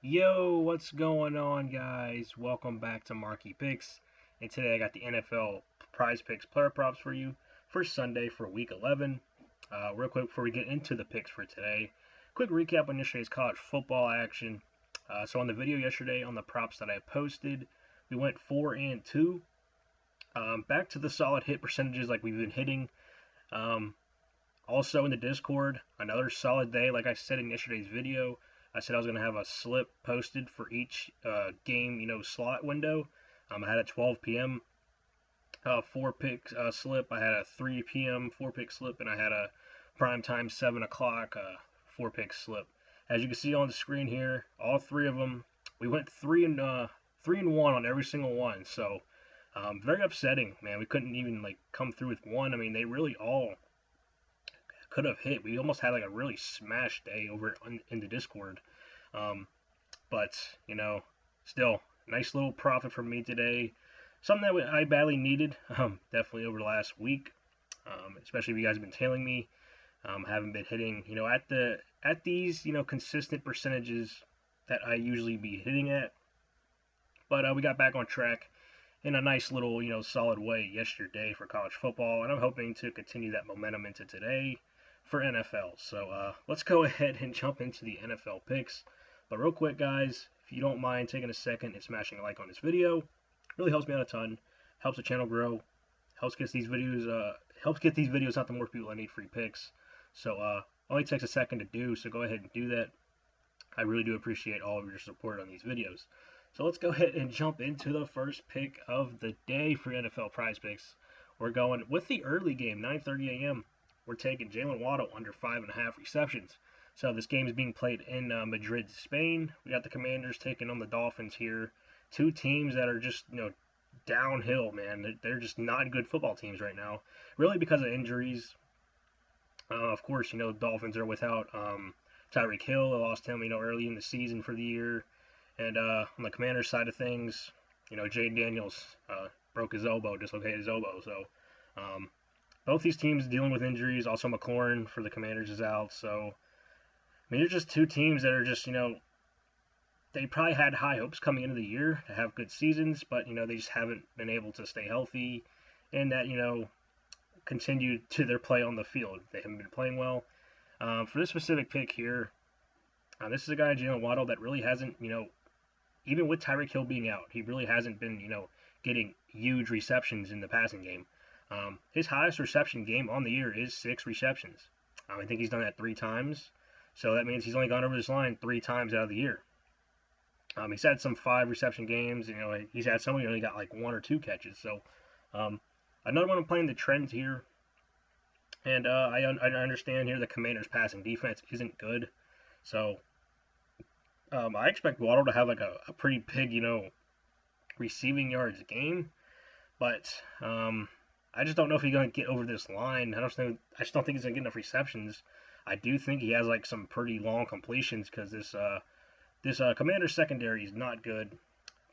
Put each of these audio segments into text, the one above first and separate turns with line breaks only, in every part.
Yo, what's going on, guys? Welcome back to Marky Picks. And today I got the NFL Prize Picks player props for you for Sunday for Week 11. Real quick before we get into the picks for today, quick recap on yesterday's college football action. So on the video yesterday on the props that I posted, we went 4-2. Back to the solid hit percentages like we've been hitting. Um, Also in the Discord, another solid day. Like I said in yesterday's video, I said I was going to have a slip posted for each game, slot window. I had a 12 p.m. Four pick slip. I had a 3 p.m. four pick slip, and I had a prime time 7 o'clock four pick slip. As you can see on the screen here, all three of them, we went 3-1 on every single one. So very upsetting, man. We couldn't even like come through with one. I mean, they really all could have hit. We almost had like a really smash day over in the Discord. Um, but still nice little profit for me today. Something that I badly needed, definitely over the last week. Especially if you guys have been tailing me. Haven't been hitting, at these consistent percentages that I usually be hitting at. But we got back on track in a nice little solid way yesterday for college football, and I'm hoping to continue that momentum into today for NFL. So let's go ahead and jump into the NFL picks. But real quick, guys, if you don't mind taking a second and smashing a like on this video, it really helps me out a ton. Helps the channel grow. Helps get these videos out to more people that need free picks. So only takes a second to do. So go ahead and do that. I really do appreciate all of your support on these videos. So let's go ahead and jump into the first pick of the day for NFL Prize Picks. We're going with the early game, 9:30 a.m. We're taking Jalen Waddle under 5.5 receptions. So this game is being played in Madrid, Spain. We got the Commanders taking on the Dolphins here. Two teams that are just downhill, man. They're just not good football teams right now, really because of injuries. Of course, the Dolphins are without Tyreek Hill. They lost him, early in the season for the year. And on the Commanders side of things, Jay Daniels broke his elbow, dislocated his elbow. So both these teams dealing with injuries. Also, McLaurin for the Commanders is out. So, I mean, they're just two teams that are just, they probably had high hopes coming into the year to have good seasons, but, they just haven't been able to stay healthy and that, continue to their play on the field. They haven't been playing well. For this specific pick here, this is a guy, Jalen Waddle, that really hasn't, even with Tyreek Hill being out, he really hasn't been, getting huge receptions in the passing game. His highest reception game on the year is 6 receptions. I think he's done that 3 times. So that means he's only gone over this line 3 times out of the year. He's had some 5 reception games. He's had some he only got like 1 or 2 catches. So another one I'm playing the trends here. And I understand here the Commanders' passing defense isn't good. So I expect Waddle to have like a pretty big, receiving yards game. But I just don't know if he's going to get over this line. I just don't think he's going to get enough receptions. I do think he has like some pretty long completions because this Commander's secondary is not good.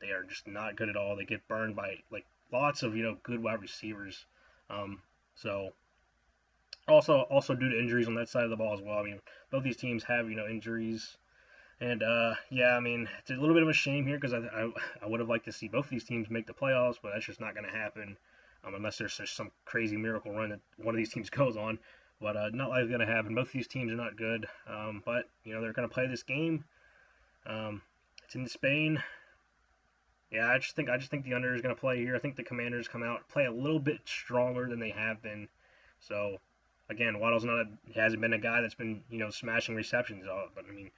They are just not good at all. They get burned by like lots of good wide receivers. So also due to injuries on that side of the ball as well. I mean, both these teams have injuries. And yeah, I mean, it's a little bit of a shame here because I would have liked to see both these teams make the playoffs, but that's just not going to happen unless there's just some crazy miracle run that one of these teams goes on. But not likely going to happen. Both these teams are not good, but they're going to play this game. It's in Spain. Yeah, I just think the under is going to play here. I think the Commanders come out play a little bit stronger than they have been. So again, Waddle's he hasn't been a guy that's been smashing receptions. But I mean,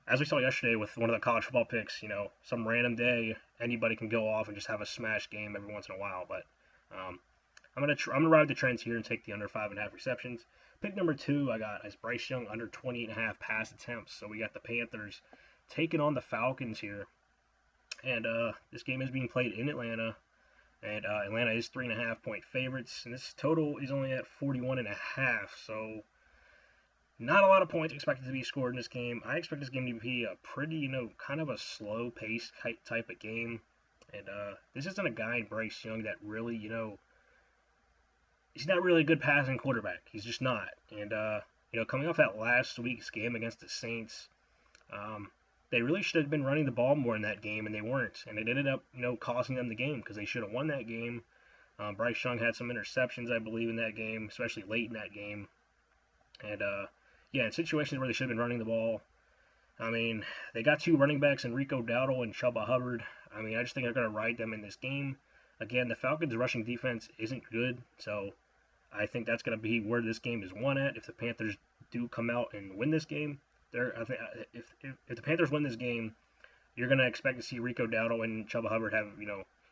as we saw yesterday with one of the college football picks, some random day anybody can go off and just have a smash game every once in a while. But I'm gonna ride the trends here and take the under 5.5 receptions. Pick number 2 I got is Bryce Young under 20.5 pass attempts. So we got the Panthers taking on the Falcons here, and this game is being played in Atlanta, and Atlanta is 3.5-point favorites, and this total is only at 41.5. So not a lot of points expected to be scored in this game. I expect this game to be a pretty, kind of a slow-paced type of game. And this isn't a guy in Bryce Young that really, he's not really a good passing quarterback. He's just not. And, coming off that last week's game against the Saints, they really should have been running the ball more in that game, and they weren't. And it ended up, costing them the game because they should have won that game. Bryce Young had some interceptions, I believe, in that game, especially late in that game. And yeah, in situations where they should have been running the ball, I mean, they got two running backs in Rico Dowdle and Chuba Hubbard. I mean, I just think they're going to ride them in this game. Again, the Falcons' rushing defense isn't good, so I think that's going to be where this game is won at. If the Panthers do come out and win this game, if the Panthers win this game, you're going to expect to see Rico Dowdle and Chuba Hubbard have,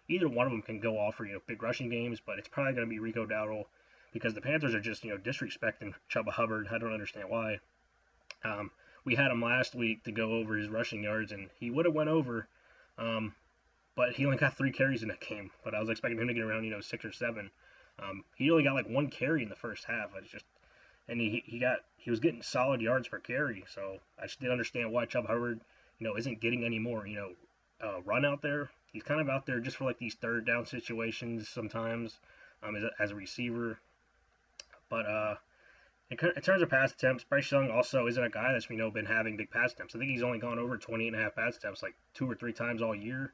either one of them can go off for, big rushing games, but it's probably going to be Rico Dowdle because the Panthers are just, disrespecting Chuba Hubbard. I don't understand why. We had him last week to go over his rushing yards, and he would have went over, but he only got 3 carries in that game. But I was expecting him to get around, 6 or 7. He only got like 1 carry in the first half. And he was getting solid yards per carry. So I just didn't understand why Chubb Hubbard, isn't getting any more, run out there. He's kind of out there just for like these third down situations sometimes, as a receiver. But in terms of pass attempts, Bryce Young also isn't a guy that's been having big pass attempts. I think he's only gone over 28.5 pass attempts like 2 or 3 times all year.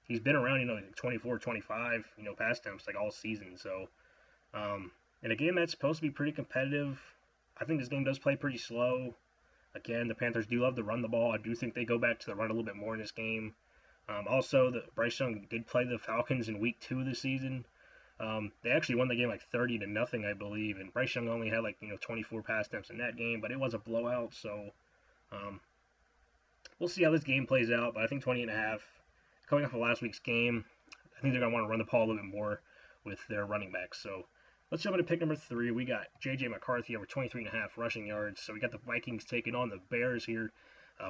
He's been around 24, 25 pass attempts like all season. So in a game that's supposed to be pretty competitive, I think this game does play pretty slow. Again, the Panthers do love to run the ball. I do think they go back to the run a little bit more in this game. Also, Bryce Young did play the Falcons in week 2 of the season. They actually won the game like 30-0, I believe, and Bryce Young only had like 24 pass attempts in that game, but it was a blowout. So we'll see how this game plays out. But I think 20.5, coming off of last week's game, I think they're gonna want to run the ball a little bit more with their running backs. So let's jump into pick number 3. We got J.J. McCarthy over 23.5 rushing yards. So we got the Vikings taking on the Bears here.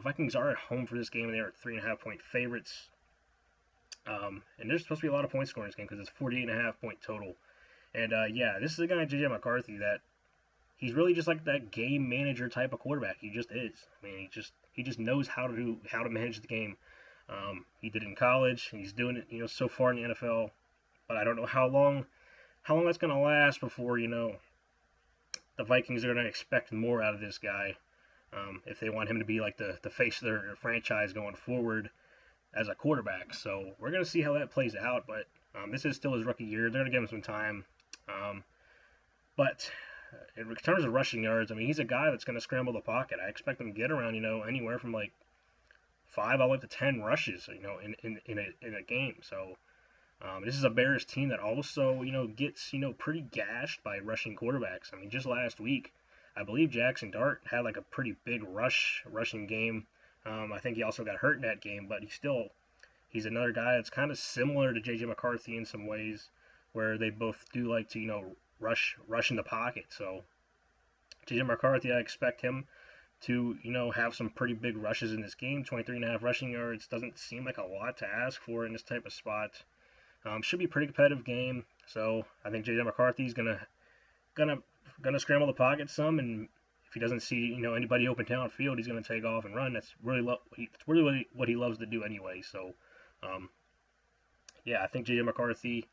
Vikings are at home for this game, and they are 3.5-point favorites. And there's supposed to be a lot of points scored in this game because it's 48.5-point total. And yeah, this is a guy, J.J. McCarthy, that he's really just like that game manager type of quarterback. He just is. I mean, he just knows how to manage the game. He did it in college. He's doing it, so far in the NFL. But I don't know how long that's gonna last before the Vikings are gonna expect more out of this guy. If they want him to be like the face of their franchise going forward as a quarterback. So we're going to see how that plays out, but this is still his rookie year. They're going to give him some time. But in terms of rushing yards, I mean, he's a guy that's going to scramble the pocket. I expect him to get around, anywhere from like 5 all the way up to 10 rushes, in a game. So this is a Bears team that also, gets, pretty gashed by rushing quarterbacks. I mean, just last week, I believe Jackson Dart had like a pretty big rushing game. I think he also got hurt in that game, but he's another guy that's kind of similar to J.J. McCarthy in some ways, where they both do like to, rush in the pocket. So J.J. McCarthy, I expect him to, have some pretty big rushes in this game. 23.5 rushing yards doesn't seem like a lot to ask for in this type of spot. Should be a pretty competitive game. So I think J.J. McCarthy's gonna scramble the pocket some, and if he doesn't see anybody open downfield, he's going to take off and run. That's really what he loves to do anyway. So yeah, I think J.J. McCarthy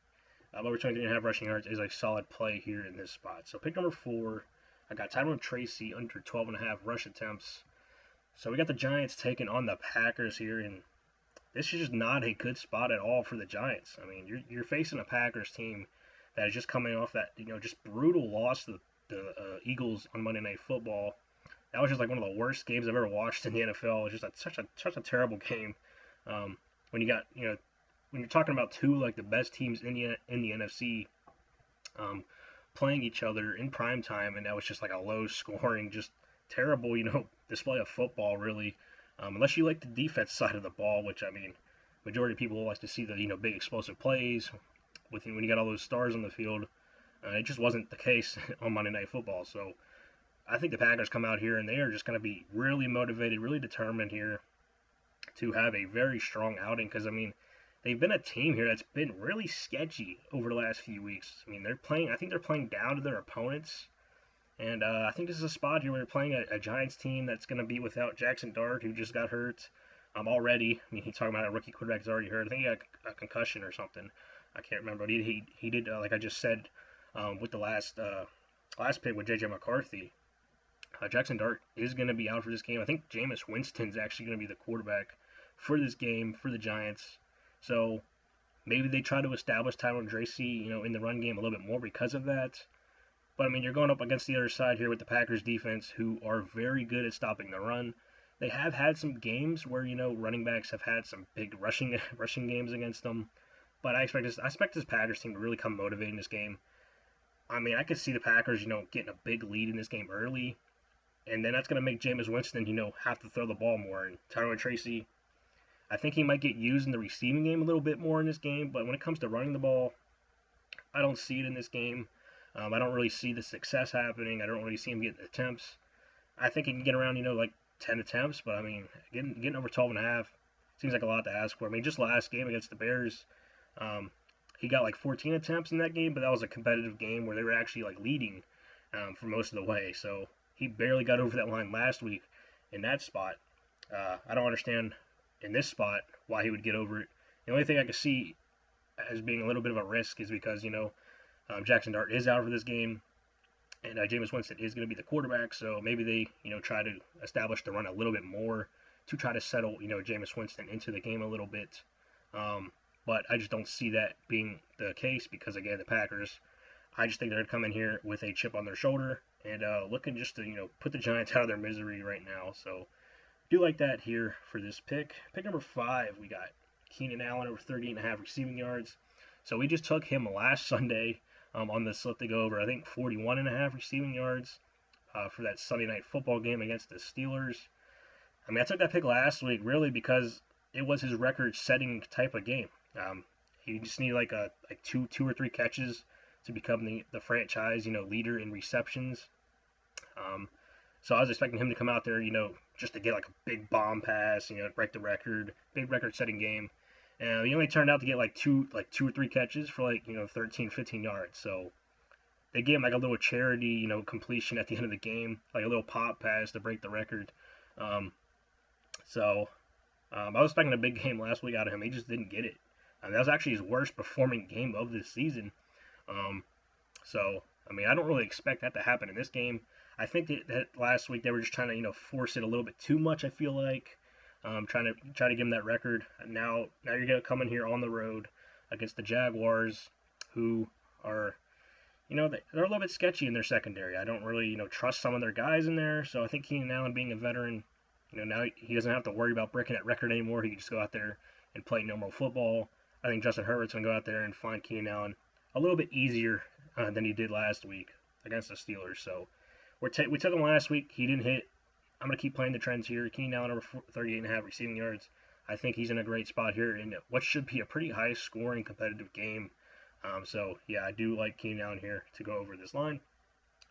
over 23.5 rushing yards is a solid play here in this spot. So pick number 4, I got Tyrone Tracy under 12.5 rush attempts. So we got the Giants taking on the Packers here, and this is just not a good spot at all for the Giants. I mean, you're facing a Packers team that is just coming off that just brutal loss to the Eagles on Monday Night Football. That was just like one of the worst games I've ever watched in the NFL. It's just such a terrible game. When you got when you're talking about two like the best teams in the NFC playing each other in prime time, and that was just like a low scoring, just terrible display of football really. Unless you like the defense side of the ball, which I mean, majority of people like to see the big explosive plays when you got all those stars on the field. It just wasn't the case on Monday Night Football. So I think the Packers come out here and they are just going to be really motivated, really determined here to have a very strong outing. Because, I mean, they've been a team here that's been really sketchy over the last few weeks. I mean, I think they're playing down to their opponents. And I think this is a spot here where they're playing a Giants team that's going to be without Jackson Dart, who just got hurt already. I mean, he's talking about a rookie quarterback that's already hurt. I think he had a concussion or something. I can't remember. But he did, like I just said, with the last pick with J.J. McCarthy. Jackson Dart is going to be out for this game. I think Jameis Winston's actually going to be the quarterback for this game for the Giants. So maybe they try to establish Tyrone Tracy, in the run game a little bit more because of that. But I mean, you're going up against the other side here with the Packers defense, who are very good at stopping the run. They have had some games where running backs have had some big rushing games against them. But I expect this Packers team to really come motivated in this game. I mean, I could see the Packers, getting a big lead in this game early, and then that's going to make Jameis Winston, have to throw the ball more. And Tyrone Tracy, I think he might get used in the receiving game a little bit more in this game, but when it comes to running the ball, I don't see it in this game. I don't really see the success happening. I don't really see him getting attempts. I think he can get around, like 10 attempts, but I mean, getting over 12.5 seems like a lot to ask for. I mean, just last game against the Bears, he got like 14 attempts in that game, but that was a competitive game where they were actually like leading for most of the way. So he barely got over that line last week in that spot. I don't understand in this spot why he would get over it. The only thing I could see as being a little bit of a risk is because, Jackson Dart is out for this game, and Jameis Winston is going to be the quarterback, so maybe they, try to establish the run a little bit more to try to settle, Jameis Winston into the game a little bit. But I just don't see that being the case because, again, the Packers, I just think they're going to come in here with a chip on their shoulder and looking just to, put the Giants out of their misery right now. So do like that here for this pick. Pick number 5, we got Keenan Allen over 38.5 receiving yards. So we just took him last Sunday on the slip to go over, I think, 41.5 receiving yards for that Sunday night football game against the Steelers. I mean, I took that pick last week really because it was his record-setting type of game. He just needed like two or three catches to become the franchise, leader in receptions. So I was expecting him to come out there, just to get like a big bomb pass, break the record, big record-setting game. And he only turned out to get like two or three catches for 13, 15 yards. So they gave him like a little charity, completion at the end of the game, like a little pop pass to break the record. So I was expecting a big game last week out of him. He just didn't get it. That was actually his worst performing game of this season. So I mean, I don't really expect that to happen in this game. I think that last week they were just trying to force it a little bit too much. I feel like. Trying to give him that record. Now you're gonna come in here on the road against the Jaguars, who are, they're a little bit sketchy in their secondary. I don't really, trust some of their guys in there. So I think Keenan Allen, being a veteran, now he doesn't have to worry about breaking that record anymore. He can just go out there and play normal football. I think Justin Herbert's gonna go out there and find Keenan Allen a little bit easier than he did last week against the Steelers. So we took him last week. He didn't hit. I'm going to keep playing the trends here. Keenan Allen over 38.5 receiving yards. I think he's in a great spot here in what should be a pretty high-scoring competitive game. So, yeah, I do like Keenan Allen here to go over this line.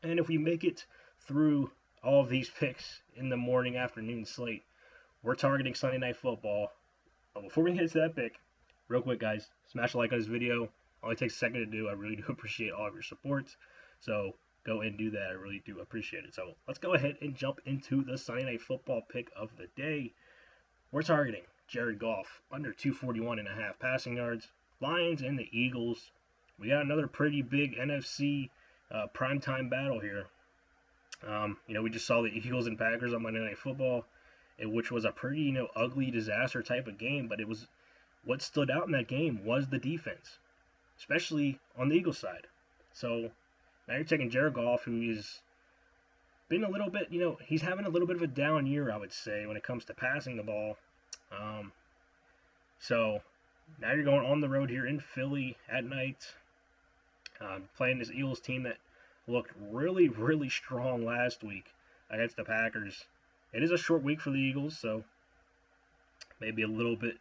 And if we make it through all of these picks in the morning, afternoon slate, we're targeting Sunday Night Football. But before we get to that pick, real quick, guys, smash a like on this video. Only takes a second to do. I really do appreciate all of your support. So go and do that. I really do appreciate it. So let's go ahead and jump into the Sunday Night Football pick of the day. We're targeting Jared Goff under 241.5 passing yards. Lions and the Eagles. We got another pretty big NFC primetime battle here. We just saw the Eagles and Packers on Monday Night Football, which was a pretty ugly disaster type of game. But it was what stood out in that game was the defense, especially on the Eagles side. So now you're taking Jared Goff, who is been a little bit, he's having a little bit of a down year, I would say, when it comes to passing the ball. So now you're going on the road here in Philly at night, playing this Eagles team that looked really, really strong last week against the Packers. It is a short week for the Eagles, so maybe a little bit,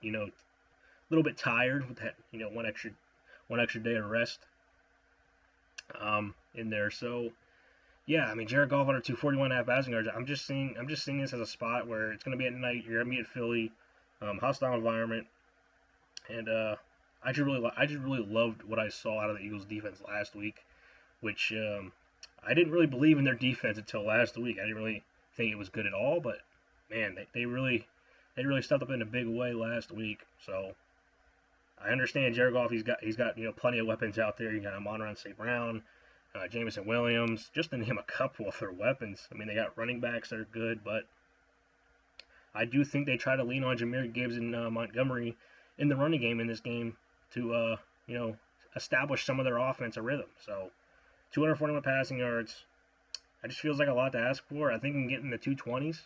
tired with that, one extra day of rest in there. So yeah, I mean, Jared Goff under 241.5 passing yards. I'm just seeing this as a spot where it's going to be at night. You're going to be at Philly, hostile environment, and I just really loved what I saw out of the Eagles defense last week, which I didn't really believe in their defense until last week. I didn't really think it was good at all, but man, they really stepped up in a big way last week. So I understand Jared Goff. He's got plenty of weapons out there. You got Amon-Ra St. Brown. Jameson Williams, just to name a couple of their weapons. I mean, they got running backs that are good, but I do think they try to lean on Jahmyr Gibbs and Montgomery in the running game in this game to, establish some of their offensive rhythm. So, 241 passing yards. That just feels like a lot to ask for. I think we can get in the 220s,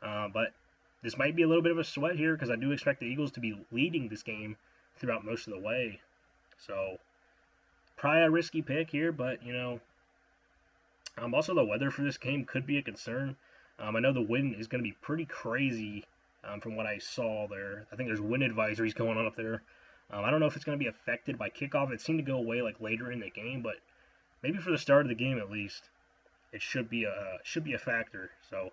but this might be a little bit of a sweat here because I do expect the Eagles to be leading this game throughout most of the way. So, probably a risky pick here, but, also the weather for this game could be a concern. I know the wind is going to be pretty crazy from what I saw there. I think there's wind advisories going on up there. I don't know if it's going to be affected by kickoff. It seemed to go away like later in the game, but maybe for the start of the game at least, it should be a factor. So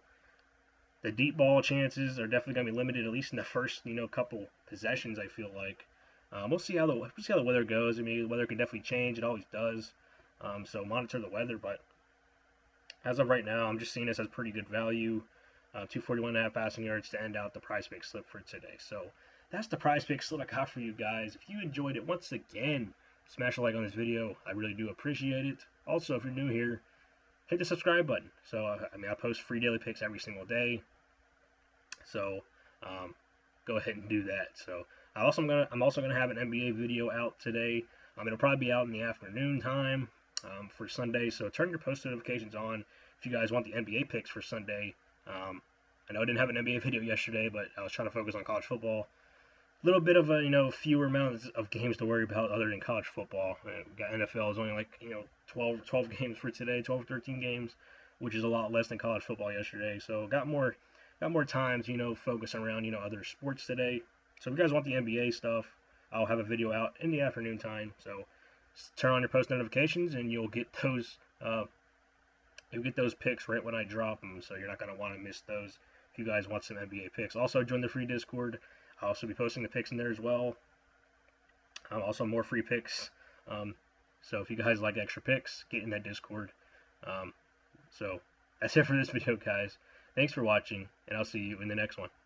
the deep ball chances are definitely going to be limited, at least in the first couple possessions. I feel like we'll see how the weather goes. I mean, the weather can definitely change. It always does. So monitor the weather, but as of right now, I'm just seeing this as pretty good value. 241.5 passing yards to end out the PrizePicks slip for today. So that's the PrizePicks slip I got for you guys. If you enjoyed it, once again, smash a like on this video. I really do appreciate it. Also, if you're new here, hit the subscribe button. So, I post free daily picks every single day. So, go ahead and do that. So, I'm also gonna have an NBA video out today. It'll probably be out in the afternoon time for Sunday. So, turn your post notifications on if you guys want the NBA picks for Sunday. I know I didn't have an NBA video yesterday, but I was trying to focus on college football. A little bit of a fewer amounts of games to worry about other than college football. We got NFL is only like 12 games for today, 12 13 games, which is a lot less than college football yesterday. So got more time to focus around other sports today. So if you guys want the NBA stuff, I'll have a video out in the afternoon time. So turn on your post notifications and you'll get those picks right when I drop them. So you're not gonna want to miss those if you guys want some NBA picks. Also join the free Discord. I'll also be posting the picks in there as well. Also more free picks. So if you guys like extra picks, get in that Discord. So that's it for this video, guys. Thanks for watching, and I'll see you in the next one.